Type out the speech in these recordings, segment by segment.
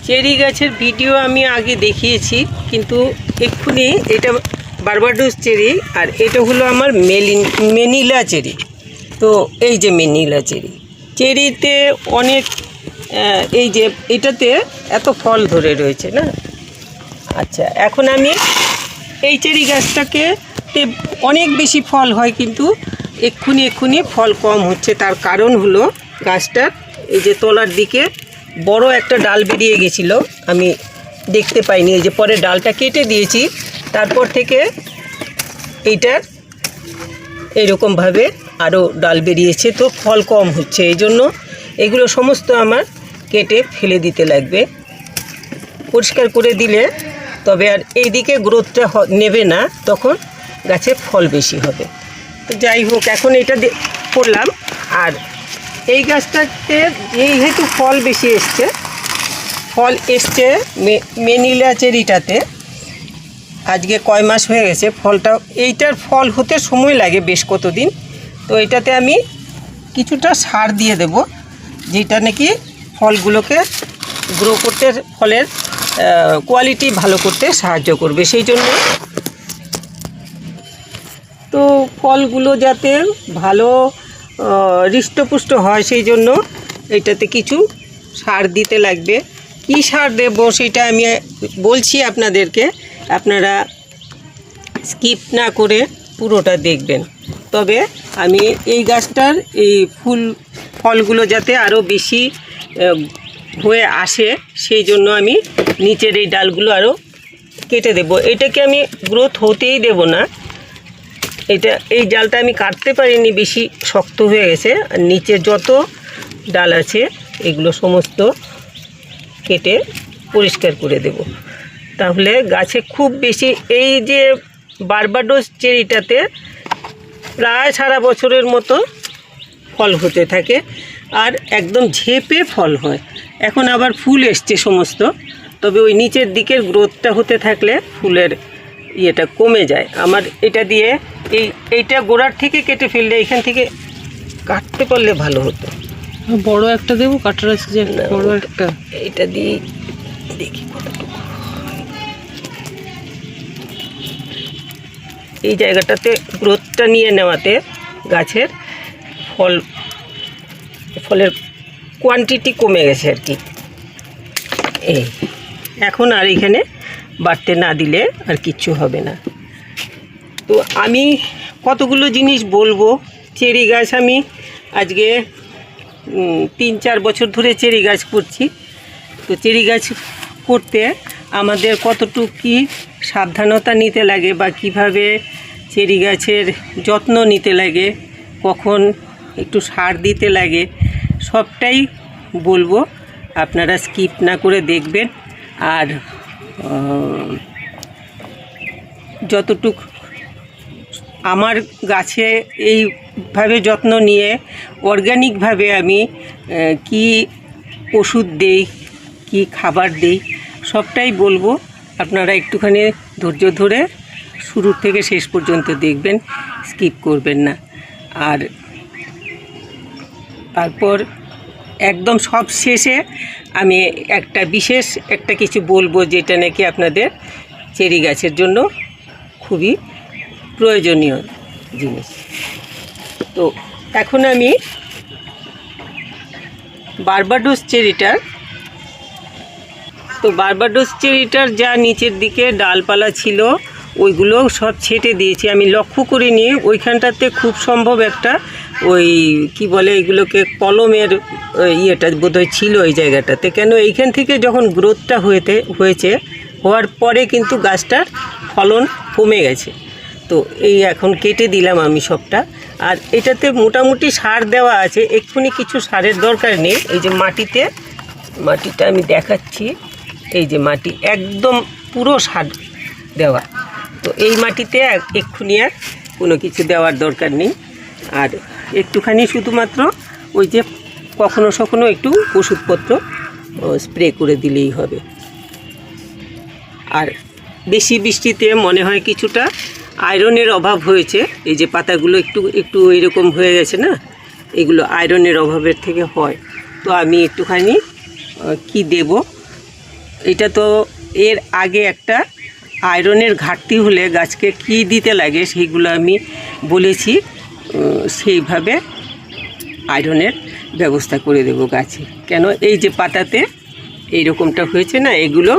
Cherry গাছের video আমি আগে দেখিয়েছি, কিন্তু এক্ষুনি এটা বারবাডোস চেরি আর এটা হলো আমার মেনিলা চেরি। তো এই যে মেনিলা চেরিতে অনেক এই যে এটাতে এত ফল ধরে রয়েছে না। আচ্ছা, এখন আমি এই চেরি গাছটাকে অনেক বেশি ফল হয়, কিন্তু এক্ষুনি ফল কম হচ্ছে। তার কারণ হলো গাছটার এই যে তলার দিকে বড় একটা ডাল বেরিয়ে গেছিলো, আমি দেখতে পাইনি। এই যে পরে ডালটা কেটে দিয়েছি, তারপর থেকে এইটার এরকমভাবে আরও ডাল বেরিয়েছে, তো ফল কম হচ্ছে। এই জন্য এগুলো সমস্ত আমার কেটে ফেলে দিতে লাগবে। পরিষ্কার করে দিলে তবে আর এইদিকে গ্রোথটা নেবে না, তখন গাছে ফল বেশি হবে। তো যাই হোক, এখন এটা করলাম। আর এই গাছটাতে যেহেতু ফল বেশি এসছে মেনিলা চেরিটাতে আজকে কয় মাস হয়ে গেছে, ফলটা এইটার ফল হতে সময় লাগে বেশ কতদিন। তো এটাতে আমি কিছুটা সার দিয়ে দেব, যেটা নাকি ফলগুলোকে গ্রো করতে, ফলের কোয়ালিটি ভালো করতে সাহায্য করবে। সেই জন্য তো ফলগুলো যাতে ভালো হৃষ্টপুষ্ট হয়, সেই জন্য এটাতে কিছু সার দিতে লাগবে। কি সার দেব সেটা আমি বলছি আপনাদেরকে, আপনারা স্কিপ না করে পুরোটা দেখবেন। তবে আমি এই গাছটার এই ফলগুলো যাতে আরও বেশি হয়ে আসে, সেই জন্য আমি নিচের এই ডালগুলো আরও কেটে দেব। এটাকে আমি গ্রোথ হতেই দেব না। এই ডালটা আমি কাটতে পারিনি, বেশি শক্ত হয়ে গেছে। আর নিচে যত ডাল আছে এগুলো সমস্ত কেটে পরিষ্কার করে দেব। তাহলে গাছে খুব বেশি, এই যে বারবাডোস চেরিটাতে প্রায় সারা বছরের মতো ফল হতে থাকে, আর একদম ঝেপে ফল হয়। এখন আবার ফুল এসছে সমস্ত, তবে ওই নিচের দিকের গ্রোথটা হতে থাকলে ফুলের ইয়েটা কমে যায়। আমার এটা দিয়ে এইটা গোড়ার থেকে কেটে ফেললে, এখান থেকে কাটতে পারলে ভালো হতো। বড় একটা দেবো কাটার আছে, বড় একটা এটা দিয়ে দেখি কতটুকু। এই জায়গাটাতে গ্রোথটা নিয়ে নেওয়াতে গাছের ফলের কোয়ান্টিটি কমে গেছে আর কি। এই এখন আর এখানে বাড়তে না দিলে আর কিচ্ছু হবে না। তো আমি কতগুলো জিনিস বলবো। চেরি গাছ আমি আজকে 3-4 বছর ধরে চেরি গাছ করছি। তো চেরি গাছ করতে আমাদের কতটুকু কী সাবধানতা নিতে লাগে, বা কিভাবে চেরি গাছের যত্ন নিতে লাগে, কখন একটু সার দিতে লাগে, সবটাই বলবো। আপনারা স্কিপ না করে দেখবেন। আর যতটুক আমার গাছে এইভাবে যত্ন নিয়ে অর্গ্যানিকভাবে আমি কি ওষুধ দেই, কি খাবার দেই, সবটাই বলবো। আপনারা একটুখানি ধৈর্য ধরে শুরু থেকে শেষ পর্যন্ত দেখবেন, স্কিপ করবেন না। আর তারপর একদম সব শেষে আমি বিশেষ একটা কিছু বলবো, যেটা নাকি আপনাদের চেরি গাছের জন্য খুবই প্রয়োজনীয় জিনিস। তো এখন আমি বারবাডোস চেরিটার যা নিচের দিকে ডালপালা ছিল ওইগুলো সব ছেটে দিয়েছি। আমি লক্ষ্য করিনি, ওইখানটাতে খুব সম্ভব একটা ওই কি বলে এগুলোকে কলমের ইয়েটা বোধহয় ছিল এই জায়গাটাতে। কেন এইখান থেকে যখন গ্রোথটা হওয়ার পরে কিন্তু গাছটার ফলন কমে গেছে। তো এই এখন কেটে দিলাম আমি সবটা। আর এটাতে মোটামুটি সার দেওয়া আছে, এক্ষুনি কিছু সারের দরকার নেই। এই যে মাটিটা আমি দেখাচ্ছি, এই যে মাটি একদম পুরো সার দেওয়া। তো এই মাটিতে এক্ষুনি আর কোনো কিছু দেওয়ার দরকার নেই। আর একটুখানি শুধুমাত্র ওই যে কখনো একটু ওষুধপত্র স্প্রে করে দিলেই হবে। আর বেশি বৃষ্টিতে মনে হয় কিছুটা আয়রনের অভাব হয়েছে। এই যে পাতাগুলো একটু এরকম হয়ে গেছে না, এগুলো আয়রনের অভাবের থেকে হয়। তো আমি একটুখানি কি দেব এটা তো এর আগে একটা আয়রনের ঘাটতি হলে গাছকে কী দিতে লাগে সেইগুলো আমি বলেছি, সেইভাবে আয়রনের ব্যবস্থা করে দেব গাছে। কেন এই যে পাতাতে এই রকমটা হয়েছে না, এগুলো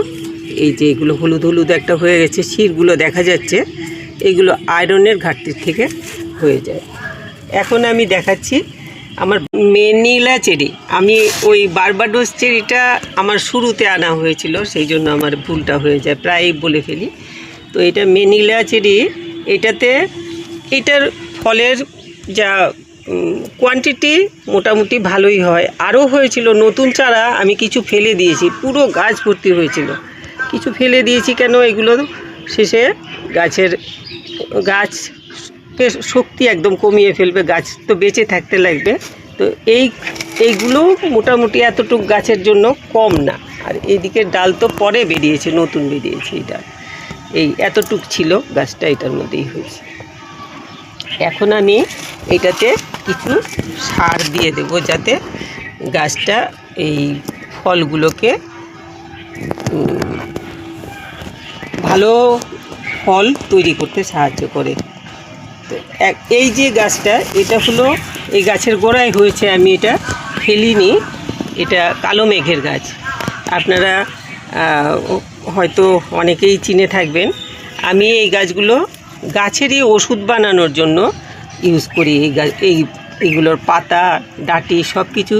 এই যে এগুলো হলুদ হলুদ একটা হয়ে গেছে, শিরগুলো দেখা যাচ্ছে, এগুলো আয়রনের ঘাটতির থেকে হয়ে যায়। এখন আমি দেখাচ্ছি আমার মেনিলা চেরি। আমি ওই বারবাডোস চেরিটা আমার শুরুতে আনা হয়েছিল, সেই জন্য আমার ভুলটা হয়ে যায়, প্রায়ই বলে ফেলি। তো এটা মেনিলা চেরি, এটার ফলের যা কোয়ান্টিটি মোটামুটি ভালোই হয়। আরও হয়েছিল নতুন চারা, আমি কিছু ফেলে দিয়েছি, পুরো গাছ ভর্তি হয়েছিল। কিছু ফেলে দিয়েছি কেন, এগুলো শেষে গাছের শক্তি একদম কমিয়ে ফেলবে, গাছ তো বেঁচে থাকতে লাগবে। তো এইগুলো মোটামুটি এতটুক গাছের জন্য কম না। আর এইদিকে ডাল তো পরে বেরিয়েছে, নতুন বেরিয়েছে এই ডাল, এই এতটুক ছিল গাছটা, এটার মধ্যেই হয়েছে। এখন আমি এটাতে কিছু সার দিয়ে দেব, যাতে গাছটা এই ফলগুলোকে ভালো ফল তৈরি করতে সাহায্য করে। তো এই যে গাছটা, এটা হলো এই গাছের গোড়ায় হয়েছে, আমি এটা ফেলিনি, এটা কালো মেঘের গাছ। আপনারা হয়তো অনেকেই চিনে থাকবেন। আমি এই গাছগুলো গাছেরই ওষুধ বানানোর জন্য ইউজ করি। এইগুলোর পাতা, ডাঁটি সব কিছু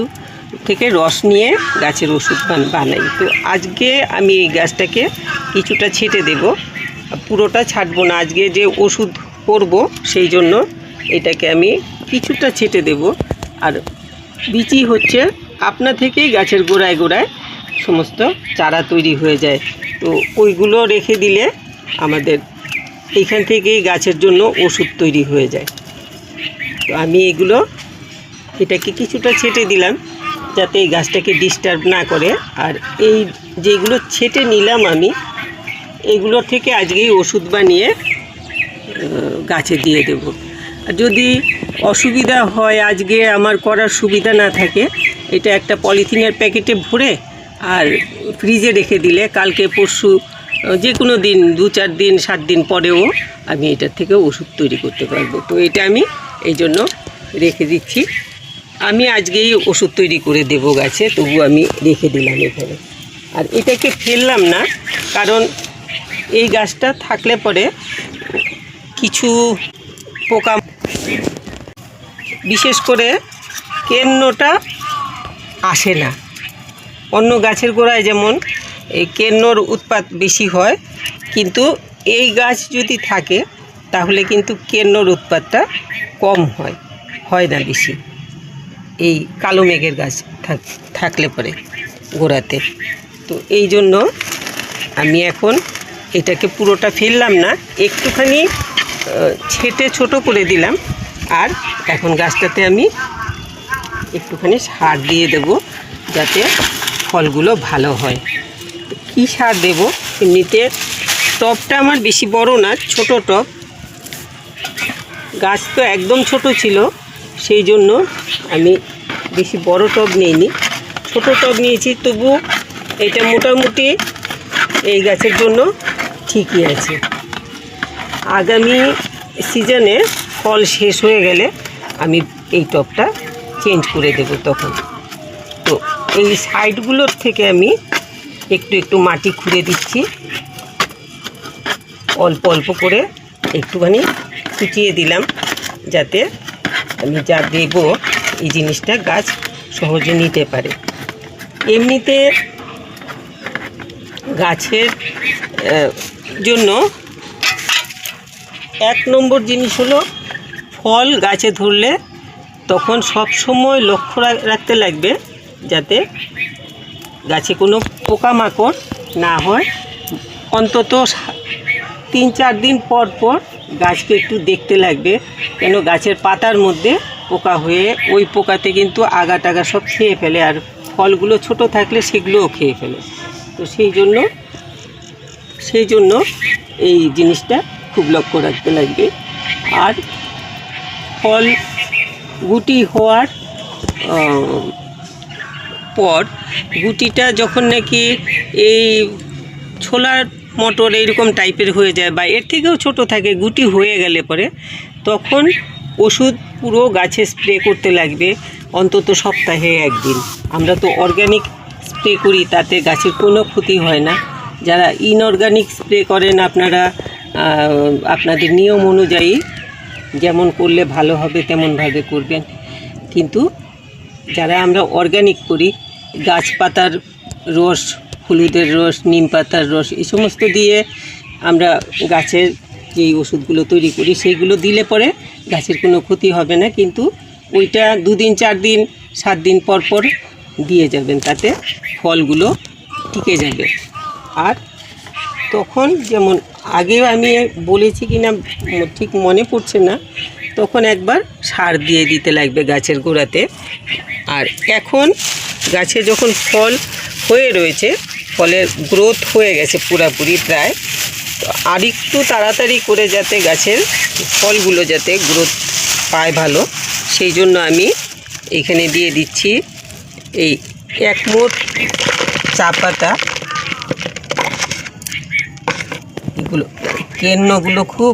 থেকে রস নিয়ে গাছের ওষুধ বানাই। তো আজকে আমি এই গাছটাকে কিছুটা ছেটে দেব, পুরোটা ছাড়বো না, আজকে যে ওষুধ করব সেই জন্য এটাকে আমি কিছুটা ছেটে দেব। আর বিচি হচ্ছে আপনা থেকেই গাছের গোড়ায় গোড়ায় সমস্ত চারা তৈরি হয়ে যায়, তো ওইগুলো রেখে দিলে আমাদের এইখান থেকেই গাছের জন্য ওষুধ তৈরি হয়ে যায়। তো আমি এটাকে কিছুটা ছেটে দিলাম, যাতে এই গাছটাকে ডিস্টার্ব না করে। আর এই যেগুলো ছেটে নিলাম আমি, এইগুলোর থেকে আজকেই ওষুধ বানিয়ে গাছে দিয়ে দেব। আর যদি অসুবিধা হয়, আজকে আমার করার সুবিধা না থাকে, এটা একটা পলিথিনের প্যাকেটে ভরে আর ফ্রিজে রেখে দিলে কালকে পরশু যে কোনো দিন, 2-4 দিন 7 দিন পরেও আমি এটার থেকে ওষুধ তৈরি করতে পারবো। তো এটা আমি এই জন্য রেখে দিচ্ছি। আমি আজকেই ওষুধ তৈরি করে দেব গাছে, তবু আমি রেখে দিলাম এখানে। আর এটাকে ফেললাম না, কারণ এই গাছটা থাকলে পরে কিছু পোকা, বিশেষ করে কেন্নটা আসে না। অন্য গাছের গোড়ায় যেমন এই কেন্নর উৎপাত বেশি হয়, কিন্তু এই গাছ যদি থাকে তাহলে কিন্তু কেন্নর উৎপাতটা কম হয় না বেশি, এই কালো মেঘের গাছ থাকলে পরে গোড়াতে। তো এই জন্য আমি এখন এটাকে পুরোটা ফেললাম না, একটুখানি ছেটে ছোট করে দিলাম। আর এখন গাছটাতে আমি একটুখানি সার দিয়ে দেব, যাতে ফলগুলো ভালো হয়। কী সার দেব, এমনিতে টবটা আমার বেশি বড় না, ছোট টব, গাছ তো একদম ছোট ছিল, সেই জন্য আমি বেশি বড় টব নিইনি, ছোট টব নিয়েছি। তবু এটা মোটামুটি এই গাছের জন্য ঠিকই আছে। আগামী সিজনে ফল শেষ হয়ে গেলে আমি এই টবটা চেঞ্জ করে দেব তখন। তো এই সাইডগুলোর থেকে আমি একটু একটু মাটি খুঁড়ে দিচ্ছি, অল্প অল্প করে একটুখানি কুচিয়ে দিলাম, যাতে আমি যা দেব এই জিনিসটা গাছ সহজে নিতে পারে। এমনিতে গাছের জন্য 1 নম্বর জিনিস হলো, ফল গাছে ধরলে তখন সব সময় লক্ষ্য রাখতে লাগবে যাতে গাছে কোনো পোকামাকড় না হয়। অন্তত 3-4 দিন পর পর গাছকে একটু দেখতে লাগবে, কেন গাছের পাতার মধ্যে পোকা হয়ে ওই পোকাতে কিন্তু আগা টাগা সব খেয়ে ফেলে, আর ফলগুলো ছোট থাকলে সেগুলোও খেয়ে ফেলে। তো সেই জন্য এই জিনিসটা খুব লক্ষ্য রাখতে লাগবে। আর ফল গুটি হওয়ার পর গুটিটা যখন নাকি এই ছোলার মটর এইরকম টাইপের হয়ে যায় বা এর থেকেও ছোট থাকে, গুটি হয়ে গেলে পরে তখন ওষুধ পুরো গাছে স্প্রে করতে লাগবে অন্তত সপ্তাহে একদিন। আমরা তো অর্গানিক স্প্রে করি, তাতে গাছের কোনো ক্ষতি হয় না। যারা ইনঅর্গানিক স্প্রে করেন আপনারা আপনাদের নিয়ম অনুযায়ী যেমন করলে ভালো হবে তেমনভাবে করবেন, কিন্তু যারা আমরা অর্গানিক করি গাছপাতার রস, হলুদের রস, নিম পাতার রস এই সমস্ত দিয়ে আমরা গাছের যেই ওষুধগুলো তৈরি করি সেইগুলো দিলে পরে গাছের কোনো ক্ষতি হবে না, কিন্তু ওইটা 2 দিন 4 দিন 7 দিন পর পর দিয়ে যাবেন, তাতে ফলগুলো টিকে যাবে। আর তখন যেমন আগেও আমি বলেছি কি না ঠিক মনে পড়ছে না, তখন একবার সার দিয়ে দিতে লাগবে গাছের গোড়াতে। আর এখন গাছে যখন ফল হয়ে রয়েছে, ফলের গ্রোথ হয়ে গেছে পুরাপুরি প্রায়, তো আর একটু তাড়াতাড়ি করে যাতে গাছের ফলগুলো যাতে গ্রোথ পায় ভালো, সেই জন্য আমি এখানে দিয়ে দিচ্ছি এই 1 মুঠ চা পাতা। এগুলো কেন্নগুলো খুব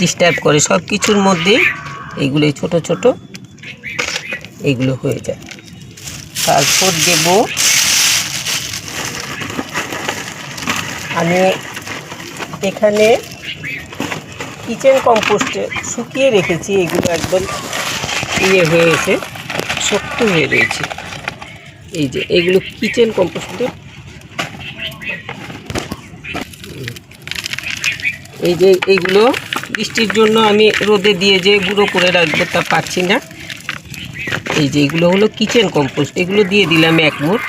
ডিস্টার্ব করে, সব কিছুর মধ্যে এইগুলো ছোট ছোট এইগুলো হয়ে যায়। তারপর দেব আমি এখানে কিচেন কম্পোস্টে শুকিয়ে রেখেছি, এগুলো একদম হয়ে গেছে, শক্ত হয়ে রয়েছে। এই যে এগুলো কিচেন কম্পোস্টে, এই যে এইগুলো বৃষ্টির জন্য আমি রোদে দিয়ে যে গুঁড়ো করে রাখবো তা পাচ্ছি না। এই যে এগুলো হলো কিচেন কম্পোস্ট, এগুলো দিয়ে দিলাম 1 মুঠ।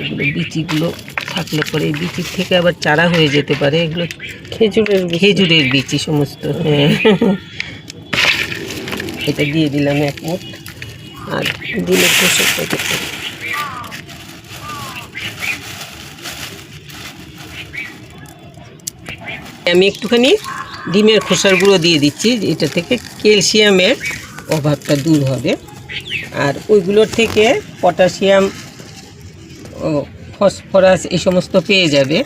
এগুলো বিচিগুলো থাকলে পরে এই বিচির থেকে আবার চারা হয়ে যেতে পারে, এগুলো খেজুরের বিচি সমস্ত। হ্যাঁ, এটা দিয়ে দিলাম 1 মুঠ। আর ডিমের খোসা আমি একটুখানি ডিমের খোসার গুঁড়ো দিয়ে দিচ্ছি, এটা থেকে ক্যালসিয়ামের অভাবটা দূর হবে। আর ওইগুলোর থেকে পটাশিয়াম ও ফসফরাস এই সমস্ত পেয়ে যাবে,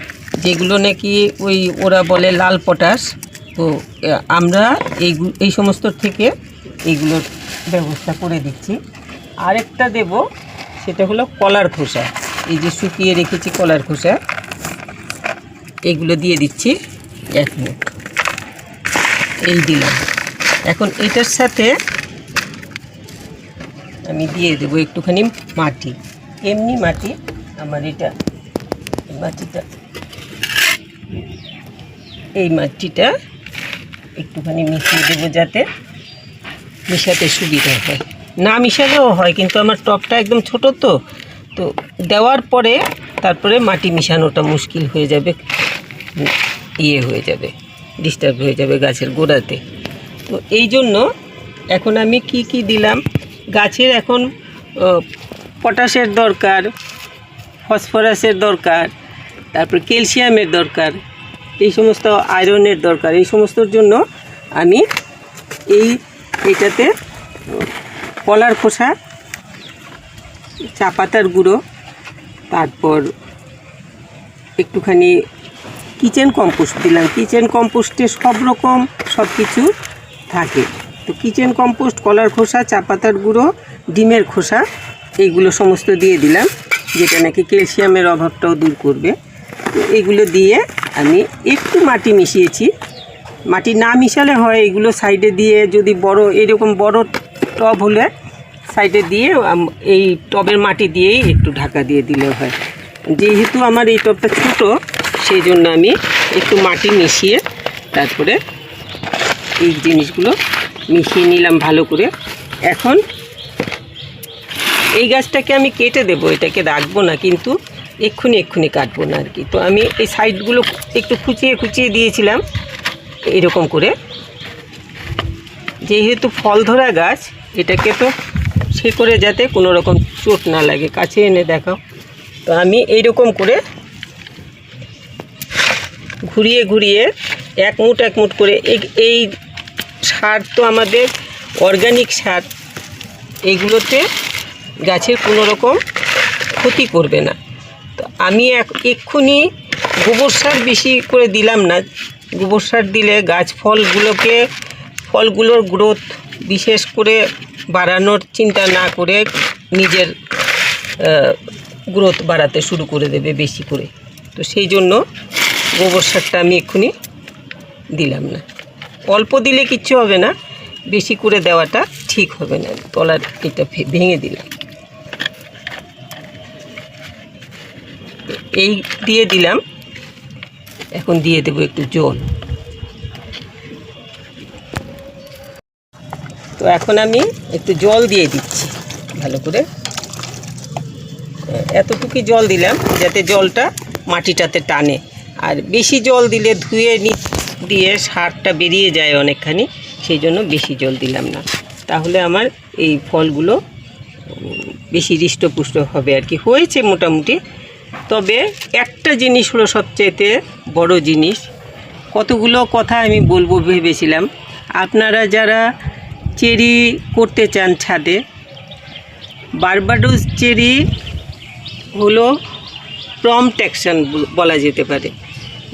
যেগুলো নাকি ওই ওরা বলে লাল পটাশ। তো আমরা এই সমস্ত থেকে এইগুলোর ব্যবস্থা করে দিচ্ছি। আরেকটা দেব, সেটা হলো কলার খোসা। এই যে শুকিয়ে রেখেছি কলার খোসা, এইগুলো দিয়ে দিচ্ছি 1 মুঠ। এই দিলাম। এখন এটার সাথে আমি দিয়ে দেবো একটুখানি মাটি, এমনি মাটি আমার এটা, মাটিটা এই মাটিটা একটুখানি মিশিয়ে দেবো যাতে মিশাতে সুবিধা হয়। না মিশালেও হয়, কিন্তু আমার টবটা একদম ছোট, তো দেওয়ার পরে তারপরে মাটি মিশানোটা মুশকিল হয়ে যাবে, হয়ে যাবে, ডিস্টার্ব হয়ে যাবে গাছের গোড়াতে। তো এই জন্য এখন আমি কি দিলাম, গাছের এখন পটাশের দরকার, ফসফরাসের দরকার, তারপর ক্যালসিয়ামের দরকার, এই সমস্ত আয়রনের দরকার। এই সমস্তর জন্য আমি এইটাতে কলার খোসা, চা পাতার গুঁড়ো, তারপর একটুখানি কিচেন কম্পোস্ট দিলাম। কিচেন কম্পোস্টে সব কিছু থাকে। তো কিচেন কম্পোস্ট, কলার খোসা, চা পাতার গুঁড়ো, ডিমের খোসা, এইগুলো সমস্ত দিয়ে দিলাম, যেটা নাকি ক্যালসিয়ামের অভাবটাও দূর করবে। তো এগুলো দিয়ে আমি একটু মাটি মিশিয়েছি। মাটি না মিশালে হয়, এগুলো সাইডে দিয়ে, যদি এরকম বড় টব হলে সাইডে দিয়ে এই টবের মাটি দিয়েই একটু ঢাকা দিয়ে দিলে হয়। যেহেতু আমার এই টবটা ছোটো, সেই জন্য আমি একটু মাটি মিশিয়ে তারপরে এই জিনিসগুলো মিশিয়ে নিলাম ভালো করে। এখন এই গাছটাকে আমি কেটে দেবো, এটাকে রাখবো না, কিন্তু এক্ষুনি কাটবো না আর কি। তো আমি এই সাইডগুলো একটু খুঁচিয়ে দিয়েছিলাম এরকম করে। যেহেতু ফল ধরা গাছ, এটাকে তো করে যাতে কোনো রকম চোট না লাগে। কাছে এনে দেখাও। তো আমি এইরকম করে ঘুরিয়ে 1 মুঠ করে এই সার তো আমাদের অর্গানিক সার, এইগুলোতে গাছের কোনো রকম ক্ষতি করবে না। তো আমি এক্ষুনি গোবর সার বেশি করে দিলাম না। গোবর সার দিলে ফলগুলোর গ্রোথ বিশেষ করে বাড়ানোর চিন্তা না করে নিজের গ্রোথ বাড়াতে শুরু করে দেবে বেশি করে। তো সেই জন্য গোবর সারটা আমি এক্ষুনি দিলাম না। অল্প দিলে কিচ্ছু হবে না, বেশি করে দেওয়াটা ঠিক হবে না। তলার এটা ভেঙে দিলাম। এই দিয়ে দিলাম। এখন দিয়ে দেবো একটু জল। তো এখন আমি একটু জল দিয়ে দিচ্ছি ভালো করে। এতটুকুই জল দিলাম যাতে জলটা মাটিটাতে টানে। আর বেশি জল দিলে ধুয়ে দিয়ে সারটা বেরিয়ে যায় অনেকখানি, সেই জন্য বেশি জল দিলাম না। তাহলে আমার এই ফলগুলো বেশি হৃষ্টপুষ্ট হবে আর কি। হয়েছে মোটামুটি। তবে একটা জিনিস হলো সবচাইতে বড় জিনিস, কতগুলো কথা আমি বলবো ভেবেছিলাম। আপনারা যারা চেরি করতে চান ছাদে, বারবাডোস চেরি হলো প্রম্পট অ্যাকশন বলা যেতে পারে।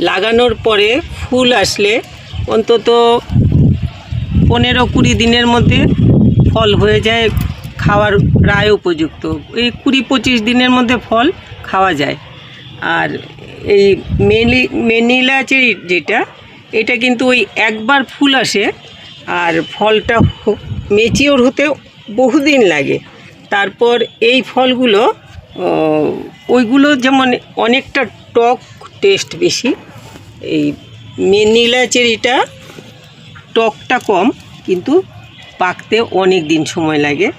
লাগানোর পরে ফুল আসলে অন্তত 15-20 দিনের মধ্যে ফল হয়ে যায়, খাওয়ার প্রায় উপযুক্ত। এই 20-25 দিনের মধ্যে ফল খাওয়া যায়। আর এই ম্যানিলা চেরি যেটা, এটা কিন্তু ওই একবার ফুল আসে আর ফলটা ম্যাচিওর হতে বহুদিন লাগে। তারপর এই ফলগুলো ওইগুলো যেমন অনেকটা টক টেস্ট বেশি, এই ম্যানিলা চেরিটা টকটা কম, কিন্তু পাকতে অনেক দিন সময় লাগে।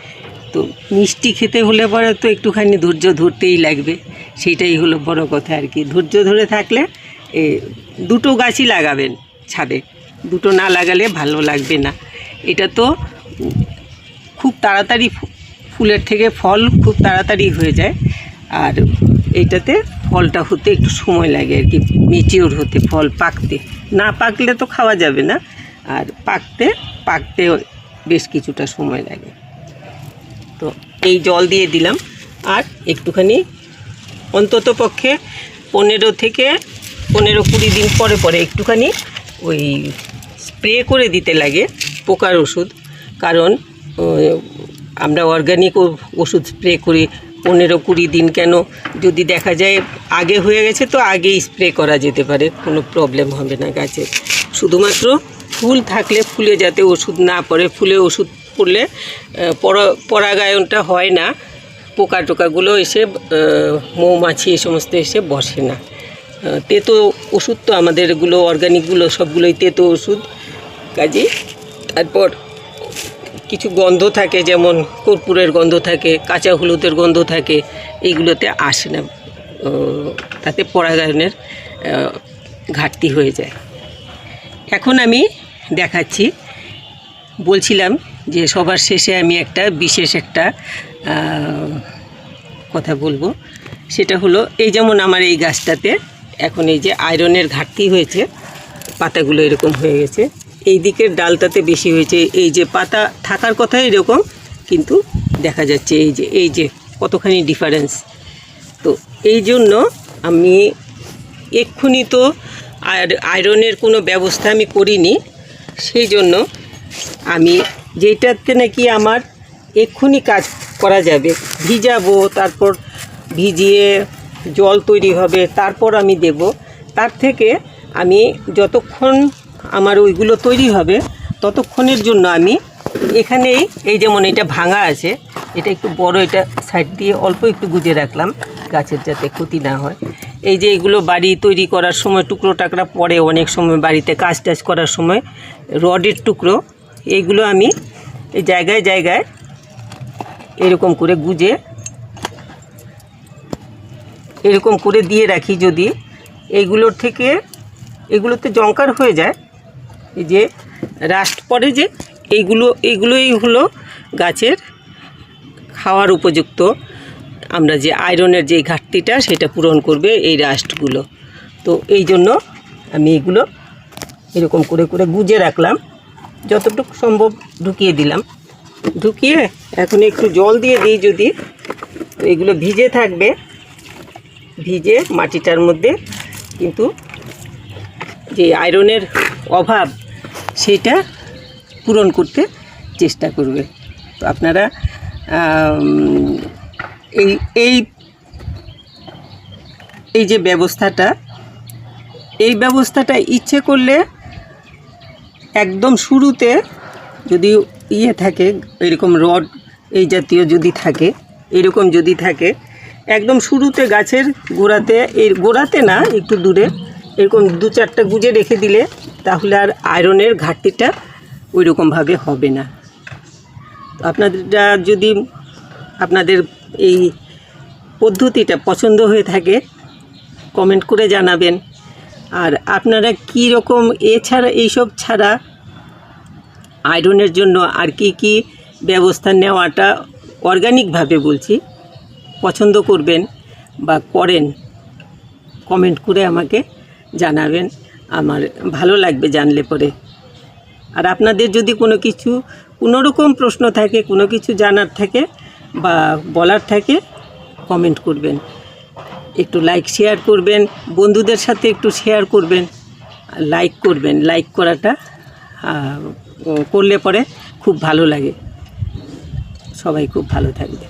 তো মিষ্টি খেতে হলে পরে তো একটুখানি ধৈর্য ধরতেই লাগবে, সেইটাই হলো বড় কথা আর কি। ধৈর্য ধরে থাকলে দুটো গাছই লাগাবেন ছাদে, দুটো না লাগালে ভালো লাগবে না। এটা তো খুব তাড়াতাড়ি ফুলের থেকে ফল খুব তাড়াতাড়ি হয়ে যায়, আর এইটাতে ফলটা হতে একটু সময় লাগে আর কি, ম্যাচিওর হতে, ফল পাকতে। না পাকলে তো খাওয়া যাবে না, আর পাকতে বেশ কিছুটা সময় লাগে। তো এই জল দিয়ে দিলাম। আর একটুখানি অন্তত পক্ষে 15-20 দিন পরে একটুখানি ওই স্প্রে করে দিতে লাগে পোকার ওষুধ। কারণ আমরা অর্গানিক ওষুধ স্প্রে করি 15-20 দিন কেন, যদি দেখা যায় আগে হয়ে গেছে তো আগেই স্প্রে করা যেতে পারে, কোনো প্রবলেম হবে না গাছের। শুধুমাত্র ফুল থাকলে ফুলে যাতে ওষুধ না পড়ে, ফুলে ওষুধ পড়লে পরাগায়নটা হয় না, পোকা টোকাগুলো এসে মৌমাছি এই সমস্ত এসে বসে না। তেতো ওষুধ তো আমাদের এগুলো অর্গানিকগুলো সবগুলোই তেতো ওষুধ। কাজেই তারপর কিছু গন্ধ থাকে, যেমন কর্পূরের গন্ধ থাকে, কাঁচা হলুদের গন্ধ থাকে, এইগুলোতে আসে না, তাতে পরাগায়নের ঘাটতি হয়ে যায়। এখন আমি দেখাচ্ছি, বলছিলাম যে সবার শেষে আমি বিশেষ একটা কথা বলবো। সেটা হলো, এই যেমন আমার এই গাছটাতে এখন এই যে আয়রনের ঘাটতি হয়েছে, পাতাগুলো এরকম হয়ে গেছে, এই দিকের ডালটাতে বেশি হয়েছে। এই যে পাতা থাকার কথা এরকম, কিন্তু দেখা যাচ্ছে এই যে কতখানি ডিফারেন্স। তো এই জন্য আমি এক্ষুনি তো আয়রনের কোনো ব্যবস্থা আমি করিনি, সেই জন্য আমি যেটাতে নাকি আমার এক্ষুনি কাজ করা যাবে, ভিজাবো, তারপর ভিজিয়ে জল তৈরি হবে, তারপর আমি দেব। তার থেকে আমি যতক্ষণ আমার ওইগুলো তৈরি হবে ততক্ষণের জন্য আমি এখানেই, এই যেমন এটা ভাঙা আছে, এটা একটু বড়, এটা সাইড দিয়ে অল্প একটু গুজে রাখলাম গাছের যাতে ক্ষতি না হয়। এই যে এগুলো বাড়ি তৈরি করার সময় টুকরো টাকরা পড়ে, অনেক সময় বাড়িতে কাজ টাজ করার সময় রডের টুকরো, এইগুলো আমি এই জায়গায় জায়গায় এরকম করে গুজে এরকম করে দিয়ে রাখি। যদি এগুলোতে জংকার হয়ে যায়, এই যে রাস্ট পড়ে, যে এইগুলোই হলো গাছের খাওয়ার উপযুক্ত। আমরা যে আয়রনের যে ঘাটতিটা সেটা পূরণ করবে এই রাস্টগুলো। তো এই জন্য আমি এগুলো এরকম করে করে গুজে রাখলাম, যতটুকু সম্ভব ঢুকিয়ে দিলাম। ঢুকিয়ে এখন একটু জল দিয়ে দিই যদি, তো এগুলো ভিজে থাকবে, ভিজে মাটিটার মধ্যে কিন্তু যে আয়রনের অভাব সেটা পূরণ করতে চেষ্টা করবে। তো আপনারা এই এই এই যে ব্যবস্থাটা, এই ব্যবস্থাটা ইচ্ছে করলে একদম শুরুতে যদি থাকে এরকম রড এই জাতীয় যদি থাকে, এরকম যদি থাকে একদম শুরুতে গাছের গোড়াতে, এর গোড়াতে না একটু দূরে এরকম 2-4টা গুজে রেখে দিলে তাহলে আর আয়রনের ঘাটতিটা ওই রকমভাবে হবে না। আপনারা যদি আপনাদের এই পদ্ধতিটা পছন্দ হয়ে থাকে কমেন্ট করে জানাবেন। আর আপনারা কী রকম এছাড়া এইসব ছাড়া আয়রনের জন্য আর কি ব্যবস্থা নেওয়াটা অর্গানিকভাবে বলছি পছন্দ করবেন বা করেন, কমেন্ট করে আমাকে জানাবেন, আমার ভালো লাগবে জানলে পরে। আর আপনাদের যদি কোনো রকম প্রশ্ন থাকে, কোনো কিছু জানার থাকে বা বলার থাকে কমেন্ট করবেন, একটু লাইক শেয়ার করবেন, বন্ধুদের সাথে একটু শেয়ার করবেন, লাইক করবেন। লাইক করাটা করলে পরে খুব ভালো লাগে। সবাই খুব ভালো থাকবে।